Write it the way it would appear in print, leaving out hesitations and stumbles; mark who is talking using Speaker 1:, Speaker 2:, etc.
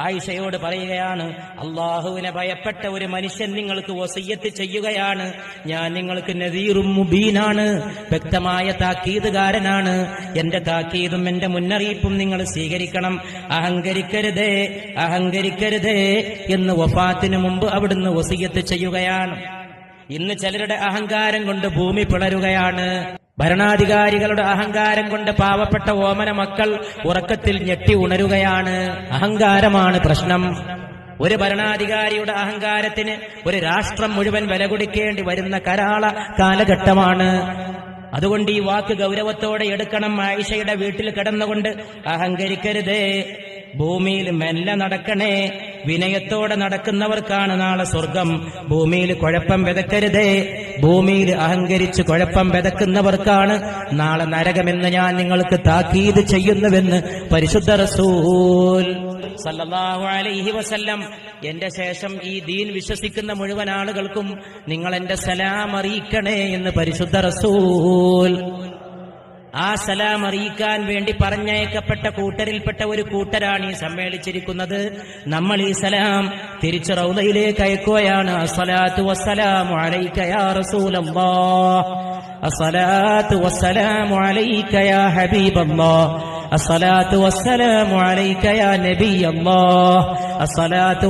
Speaker 1: ആയിഷയോട് പറയുകയാണ്, അള്ളാഹുവിനെ ഭയപ്പെട്ട ഒരു മനുഷ്യൻ നിങ്ങൾക്ക് വസിയ്യത്ത് ചെയ്യുകയാണ്, ഞാൻ നിങ്ങൾക്ക് നദീറും മുബീനാണ്, വ്യക്തമായ താക്കീതുകാരനാണ്, എന്റെ താക്കീതും എന്റെ മുന്നറിയിപ്പും നിങ്ങൾ സ്വീകരിക്കണം, അഹങ്കരിക്കരുതേ അഹങ്കരിക്കരുതേ എന്ന് വഫാത്തിന് മുമ്പ് അവിടുന്ന് വസിയ്യത്ത് ചെയ്യുകയാണ്. ഇന്ന് ചിലരുടെ അഹങ്കാരം കൊണ്ട് ഭൂമി പിളരുകയാണ്. ഭരണാധികാരികളുടെ അഹങ്കാരം കൊണ്ട് പാവപ്പെട്ട ഓമന മക്കൾ ഉറക്കത്തിൽ ഞെട്ടി ഉണരുകയാണ്. അഹങ്കാരമാണ് പ്രശ്നം. ഒരു ഭരണാധികാരിയുടെ അഹങ്കാരത്തിന് ഒരു രാഷ്ട്രം മുഴുവൻ വില കൊടുക്കേണ്ടി വരുന്ന കരാള കാലഘട്ടമാണ്. അതുകൊണ്ട് ഈ വാക്ക് ഗൗരവത്തോടെ എടുക്കണം. ആയിഷയുടെ വീട്ടിൽ കിടന്നുകൊണ്ട് അഹങ്കരിക്കരുതേ, ഭൂമിയിൽ മെല്ലെ നടക്കണേ, വിനയത്തോടെ നടക്കുന്നവർക്കാണ് നാളെ സ്വർഗം. ഭൂമിയിൽ കുഴപ്പം വിതക്കരുതേ, ഭൂമിയിൽ അഹങ്കരിച്ച് കുഴപ്പം വിതക്കുന്നവർക്കാണ് നാളെ നരകമെന്ന് ഞാൻ നിങ്ങൾക്ക് താക്കീത് ചെയ്യുന്നുവെന്ന് പരിശുദ്ധ റസൂൽ സല്ലല്ലാഹു അലൈഹി വസല്ലം. എന്റെ ശേഷം ഈ ദീൻ വിശ്വസിക്കുന്ന മുഴുവൻ ആളുകൾക്കും നിങ്ങൾ എന്റെ സലാം അറിയിക്കണേ എന്ന് പരിശുദ്ധ റസൂൽ. ആ സലാം അറിയിക്കാൻ വേണ്ടി പറഞ്ഞയക്കപ്പെട്ട കൂട്ടരിൽപ്പെട്ട ഒരു കൂട്ടരാണ് ഈ സമ്മേളിച്ചിരിക്കുന്നത്. നമ്മൾ ഈ സലാം തിരിച്ച് റൗദയിലേക്ക് അയക്കുകയാണ്. അസ്സലാത്തു വസ്സലാമു അലൈക യാ റസൂലല്ലാഹ്, അസ്സലാത്തു വസ്സലാമു അലൈക യാ ഹബീബല്ലാഹ്, അസ്സലാത്തു വസ്സലാമു അലൈക യാ നബിയല്ലാഹ്, അസ്സലാത്തു